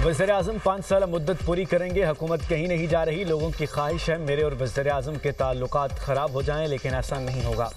वज़ीर-ए-आज़म 5 साल मुद्दत पूरी करेंगे, हुकूमत कहीं नहीं जा रही। लोगों की ख्वाहिश है मेरे और वज़ीर-ए-आज़म के ताल्लुकात ख़राब हो जाएं, लेकिन ऐसा नहीं होगा।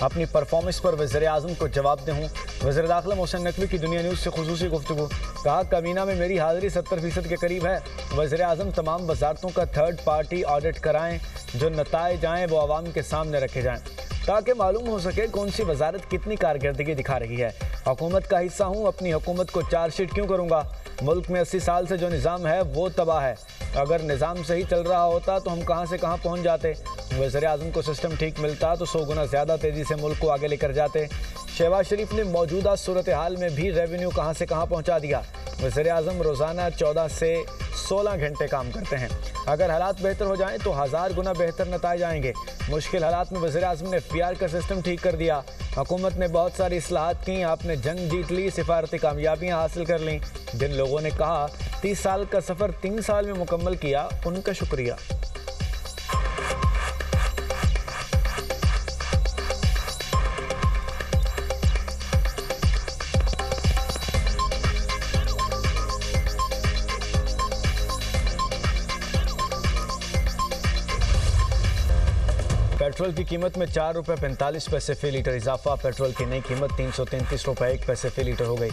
अपनी परफॉर्मेंस पर वज़ीर-ए-आज़म को जवाब दे हूँ। वज़ीर दाखिला मोहसिन नकवी की दुनिया न्यूज़ से खुसूसी गुफ्तगू। कहा, काबीना में मेरी हाज़िरी 70% के करीब है। वज़ीर-ए-आज़म तमाम वज़ारतों का थर्ड पार्टी ऑडिट कराएँ, जो नताइज आएँ वो आवाम के सामने रखे जाएँ, ताकि मालूम हो सके कौन सी वजारत कितनी कारकर्दगी दिखा रही है। हुकूमत का हिस्सा हूँ, अपनी हुकूमत को चार्जशीट क्यों करूँगा? मुल्क में 80 साल से जो निज़ाम है वो तबाह है। अगर निज़ाम सही चल रहा होता तो हम कहाँ से कहाँ पहुँच जाते। वज़ीर-ए-आज़म को सिस्टम ठीक मिलता तो 100 गुना ज़्यादा तेज़ी से मुल्क को आगे लेकर जाते। शहबाज शरीफ ने मौजूदा सूरत हाल में भी रेवेन्यू कहाँ से कहाँ पहुँचा दिया। वज़ीर-ए-आज़म रोज़ाना 14 से 16 घंटे काम करते हैं। अगर हालात बेहतर हो जाएं तो 1000 गुना बेहतर नताइज आएंगे। मुश्किल हालात में वज़ीर-ए-आज़म ने FPR का सिस्टम ठीक कर दिया। हुकूमत ने बहुत सारी इस्लाहात की, आपने जंग जीत ली, सिफारती कामयाबियाँ हासिल कर लीं। जिन लोगों ने कहा 30 साल का सफ़र 3 साल में मुकम्मल किया, उनका शुक्रिया। पेट्रोल की कीमत में 4 रुपये 45 पैसे फ़ी लीटर इजाफा। पेट्रोल की नई कीमत 333 रुपये 1 पैसे फ़ी लीटर हो गई।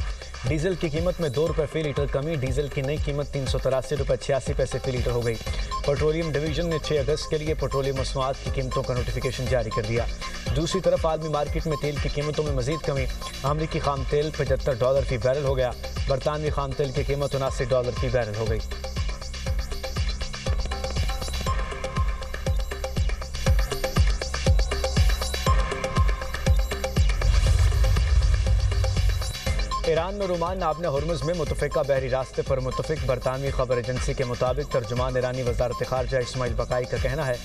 डीजल की कीमत में 2 रुपये फ़ी लीटर कमी। डीजल की नई कीमत 383 रुपये 86 पैसे फ़ी लीटर हो गई। पेट्रोलियम डिवीजन ने 6 अगस्त के लिए पेट्रोलियम मसनूआत की कीमतों का नोटिफिकेशन जारी कर दिया। दूसरी तरफ आलमी मार्केट में तेल की कीमतों में मजीद कमी। अमरीकी खाम तेल $75 फ़ी बैरल हो गया। बरतानवी खाम तेल की कीमत $79 फ़ी बैरल हो गई। ईरान और ओमान आपने हुर्मुज़ में मुतफ़िका बहरी रास्ते पर मुतफ़िक। बरतानवी खबर एजेंसी के मुताबिक तर्जुमान ईरानी वज़ारत ख़ारजा इस्माइल बकाई का कहना है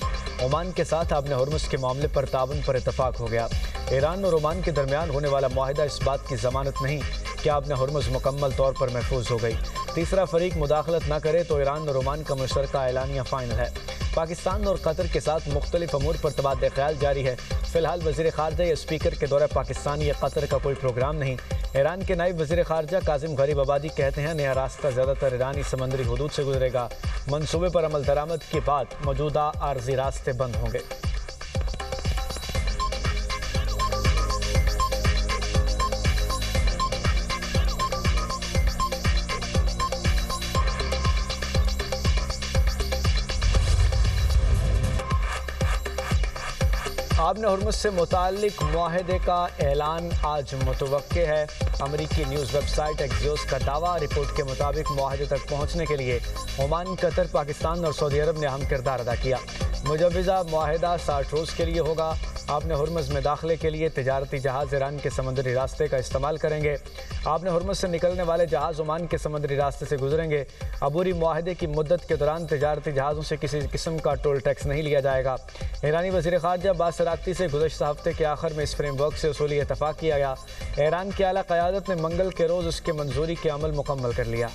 ओमान के साथ आपने हुर्मुज़ के मामले पर ताउन पर इतफ़ाक़ हो गया। ईरान और ओमान के दरमियान होने वाला मुआहिदा इस बात की ज़मानत नहीं कि आपने हुर्मुज़ मुकम्मल तौर पर महफूज हो गई। तीसरा फरीक मुदाखलत न करे तो ईरान और ओमान का मुश्तरका एलानिया फ़ाइनल है। पाकिस्तान और कतर के साथ मुख्तलिफ अमूर पर तबादला ख्याल जारी है। फ़िलहाल वज़ीर ख़ारजा या स्पीकर के दौरे पाकिस्तान या कतर का कोई प्रोग्राम नहीं। ईरान के नायब वज़ीर ख़ारजा कासिम गरीबाबादी कहते हैं नया रास्ता ज़्यादातर ईरानी समंदरी हुदूद से गुजरेगा। मनसूबे पर अमल दरामद के बाद मौजूदा आर्जी रास्ते बंद होंगे। आपने हुर्मुज़ से मुताल्लिक मुआहदे का ऐलान आज मुतवक्के है। अमरीकी न्यूज़ वेबसाइट एक्सियोस का दावा। रिपोर्ट के मुताबिक मुआहदे तक पहुँचने के लिए ओमान, कतर, पाकिस्तान और सऊदी अरब ने अहम किरदार अदा किया। मुजव्वज़ा मुआहदा 60 रोज़ के लिए होगा। आपने हुर्मुज़ में दाखिले के लिए तिजारती जहाज़ ईरान के समुद्री रास्ते का इस्तेमाल करेंगे। आपने हुर्मुज़ से निकलने वाले जहाज़ ओमान के समुद्री रास्ते से गुजरेंगे। अबूरी मुआहदे की मुद्दत के दौरान तिजारती जहाज़ों से किसी किस्म का टोल टैक्स नहीं लिया जाएगा। ईरानी वज़ीर ख़ारजा अब्बास अराग़ची से गुज़श्ता हफ्ते के आखिर में इस फ्रेमवर्क से उसूली इत्तफ़ाक़ किया गया। ईरान की आला क़यादत ने मंगल के रोज़ उसकी मंजूरी के अमल मुकम्मल कर लिया।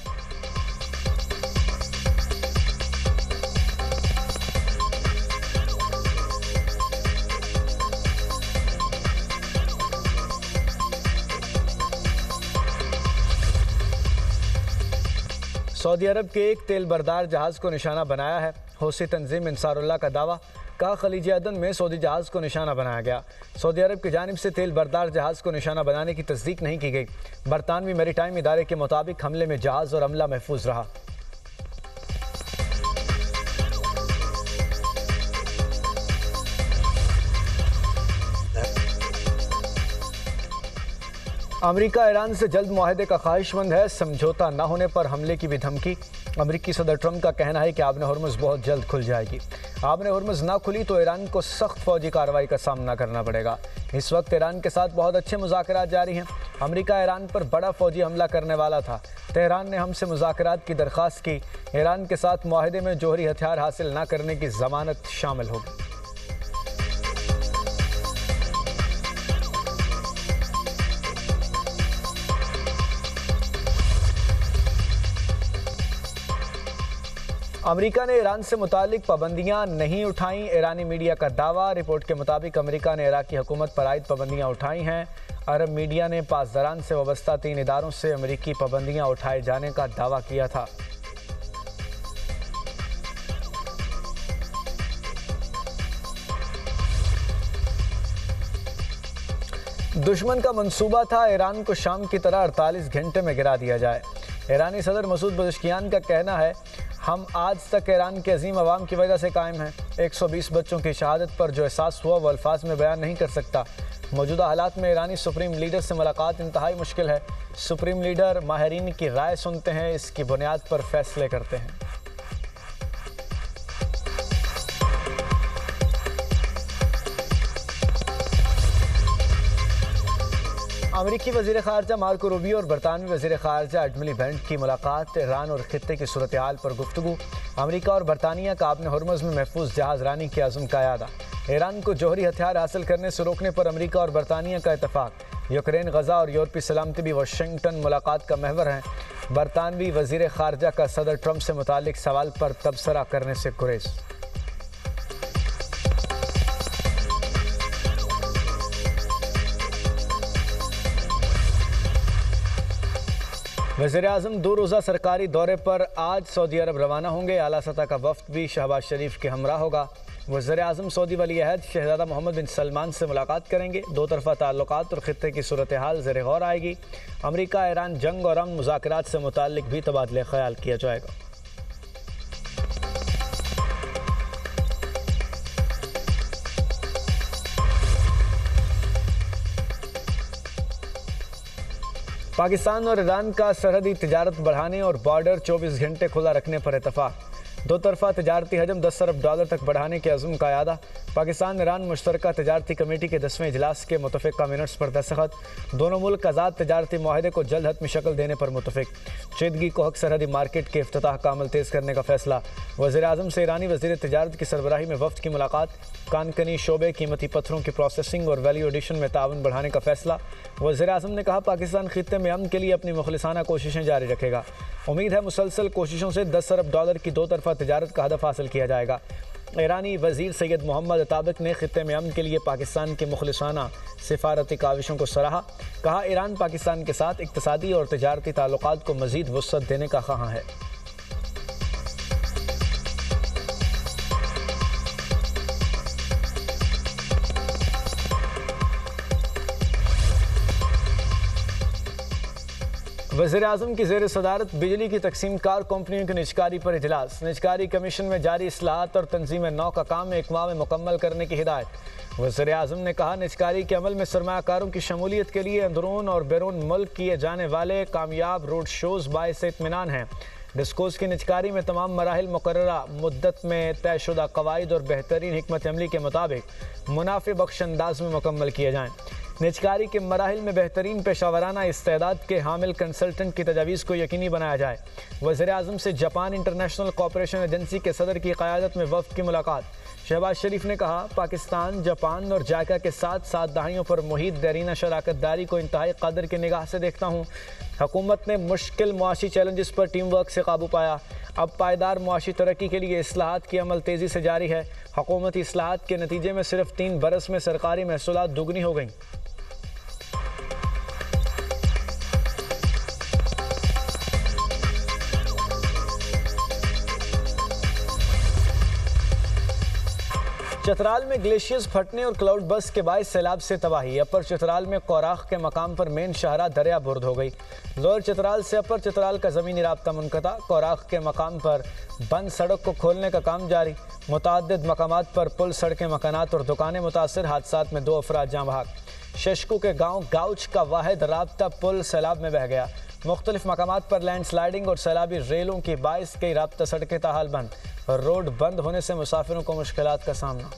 सऊदी अरब के एक तेल बरदार जहाज़ को निशाना बनाया है। हौसी तंजीम अंसारुल्लाह का दावा। कहा, खलीज अदन में सऊदी जहाज़ को निशाना बनाया गया। सऊदी अरब की जानिब से तेल बरदार जहाज़ को निशाना बनाने की तस्दीक नहीं की गई। बरतानवी मैरीटाइम इदारे के मुताबिक हमले में जहाज़ और अमला महफूज रहा। अमेरिका ईरान से जल्द मुआहदे का ख्वाहिशमंद है। समझौता न होने पर हमले की भी धमकी। अमेरिकी सदर ट्रंप का कहना है कि आबने हुर्मुज़ बहुत जल्द खुल जाएगी। आबने हुर्मुज़ ना खुली तो ईरान को सख्त फौजी कार्रवाई का सामना करना पड़ेगा। इस वक्त ईरान के साथ बहुत अच्छे मुज़ाकरात जारी हैं। अमेरिका ईरान पर बड़ा फौजी हमला करने वाला था। तेहरान ने हमसे मुज़ाकरात की दरख्वास्त की। ईरान के साथ मुआहदे में जोहरी हथियार हासिल न करने की ज़मानत शामिल होगी। अमेरिका ने ईरान से मुतालिक पाबंदियां नहीं उठाईं। ईरानी मीडिया का दावा। रिपोर्ट के मुताबिक अमेरिका ने इराक़ी हुकूमत पर आयद पाबंदियां उठाई हैं। अरब मीडिया ने पासदारान से वाबस्ता 3 इदारों से अमेरिकी पाबंदियां उठाए जाने का दावा किया था। दुश्मन का मंसूबा था ईरान को शाम की तरह 48 घंटे में गिरा दिया जाए। ईरानी सदर मसूद पज़ेश्कियान का कहना है, हम आज तक ईरान के अजीम अवाम की वजह से कायम हैं। 120 बच्चों की शहादत पर जो एहसास हुआ वो अल्फाज में बयान नहीं कर सकता। मौजूदा हालात में ईरानी सुप्रीम लीडर से मुलाकात इंतहाई मुश्किल है। सुप्रीम लीडर माहिरीन की राय सुनते हैं, इसकी बुनियाद पर फैसले करते हैं। अमरीकी वज़ीर ख़ारजा मार्को रूबियो और बरतानवी वज़ीर ख़ारजा एडमिली बेंट की मुलाकात। ईरान और खित्ते की सूरत हाल पर गुफ्तगू। अमरीका और बरतानिया का अपने हुर्मुज़ में महफूज जहाज़ रानी के अज़्म का यादा। ईरान को जौहरी हथियार हासिल करने से रोकने पर अमरीका और बरतानिया का इत्तफाक। यूक्रेन, गजा और यूरोपीय सलामती भी वाशिंगटन मुलाकात का महवर हैं। बरतानवी वज़ीर ख़ारजा का सदर ट्रंप से मुतालिक सवाल पर तबसरा करने से गुरेज। वज़ीर-ए-आज़म 2 रोज़ा सरकारी दौरे पर आज सऊदी अरब रवाना होंगे। आला सतह का वफ्द भी शहबाज शरीफ के हमरा होगा। वज़ीर-ए-आज़म सऊदी वली अहद शहज़ादा मोहम्मद बिन सलमान से मुलाकात करेंगे। 2 तरफ़ा ताल्लुकात और खित्ते की सूरत हाल ज़ेर गौर आएगी। अमरीका ईरान जंग और अमन मुज़ाकरात से मुताल्लिक भी तबादले ख्याल किया जाएगा। पाकिस्तान और ईरान का सरहदी तिजारत बढ़ाने और बॉर्डर 24 घंटे खुला रखने पर इत्तफाक। 2 तरफ़ा तिजारती हजम $10 अरब तक बढ़ाने के अज़्म का यादा। पाकिस्तान ईरान मुश्तरका तिजारती कमेटी के 10वें इजलास के मुतफ़िक़ा मिनट्स पर दस्तखत। दोनों मुल्क आज़ाद तिजारती माहदे को जल्द हतमी शक्ल देने पर मुतफ़िक़। चीदगी को हक सरहदी मार्केट के इफ्तिताह का अमल तेज़ करने का फैसला। वज़ीर-ए-आज़म से ईरानी वज़ीर तिजारत की सरबराही में वफ़द की मुलाकात। कानकनी शोबे कीमती पत्थरों की प्रोसेसिंग और वैल्यू एडिशन में ताउन बढ़ाने का फैसला। वज़ीर-ए-आज़म ने कहा, पाकिस्तान खित्ते में अमन के लिए अपनी मुखलिसाना कोशिशें जारी रखेगा। उम्मीद है मुसलसल कोशिशों से $10 अरब की 2 तरफ़ा तिजारत का हदफ हासिल किया जाएगा। ईरानी वज़ीर सैयद मोहम्मद अताबिक ने खित्ते में अमन के लिए पाकिस्तान की मुखलिसाना सिफारती काविशों को सराहा। कहा, ईरान पाकिस्तान के साथ इक़्तिसादी और तिजारती ताल्लुकात को मज़ीद वुसअत देने का ख़्वाह है। वज़ीर-ए-आज़म की ज़ेर सदारत बिजली की तकसीम कार कंपनियों की निजकारी पर इजलास। निजकारी कमीशन में जारी इस्लाहात और तंजीम नौ का काम 1 माह में मुकम्मल करने की हिदायत। वज़ीर-ए-आज़म ने कहा, निजकारी के अमल में सरमायाकारों की शमूलियत के लिए अंदरून और बैरून मुल्क किए जाने वाले कामयाब रोड शोज़ बाइस इत्मीनान हैं। डिस्कोस की निजकारी में तमाम मराहिल मुकर्ररा मुद्दत में तयशुदा कवायद और बेहतरीन हिकमत अमली के मुताबिक मुनाफे बख्श अंदाज में मुकम्मल किए जाएँ। निजकारी के मराहिल में बेहतरीन पेशावराना इस्तेदाद के हामिल कंसल्टेंट की तजावीज़ को यकीनी बनाया जाए। वज़ीर-ए-आज़म से जापान इंटरनेशनल कॉपरेशन एजेंसी के सदर की क़यादत में वफ़द की मुलाकात। शहबाज शरीफ ने कहा, पाकिस्तान, जापान और जायका के साथ 7 दहाइयों पर मुहित देरीना शराकत दारी को इंतहाई कदर की निगाह से देखता हूँ। हुकूमत ने मुश्किल मुआशी चैलेंजेस पर टीम वर्क से काबू पाया। अब पायदार मुआशी तरक्की के लिए इस्लाहात की अमल तेज़ी से जारी है। हुकूमती इस्लाहात के नतीजे में सिर्फ 3 बरस में सरकारी महसूलात दुगनी हो गई। चतराल में ग्लेशियर्स फटने और क्लाउड बस्ट के बायस सैलाब से तबाही। अपर चतराल में कोराख के मकाम पर मेन शाहरा दरिया बुर्द हो गई। लोअर चतराल से अपर चतराल का ज़मीनी राब्ता मुनक़ता। कोराख के मकाम पर बंद सड़क को खोलने का काम जारी। मुतअद्दिद मकामात पर पुल, सड़कें, मकानात और दुकानें मुतासर। हादसात में 2 अफराद जाँ बहक। शशकू के गाँव गाउच का वाहिद राब्ता पुल सैलाब में बह गया। मुख्तलिफ मकामात पर लैंड स्लाइडिंग और सैलाबी रेलों की बाइस कई राब्ता सड़कें ताहाल बंद। रोड बंद होने से मुसाफिरों को मुश्किलात का सामना।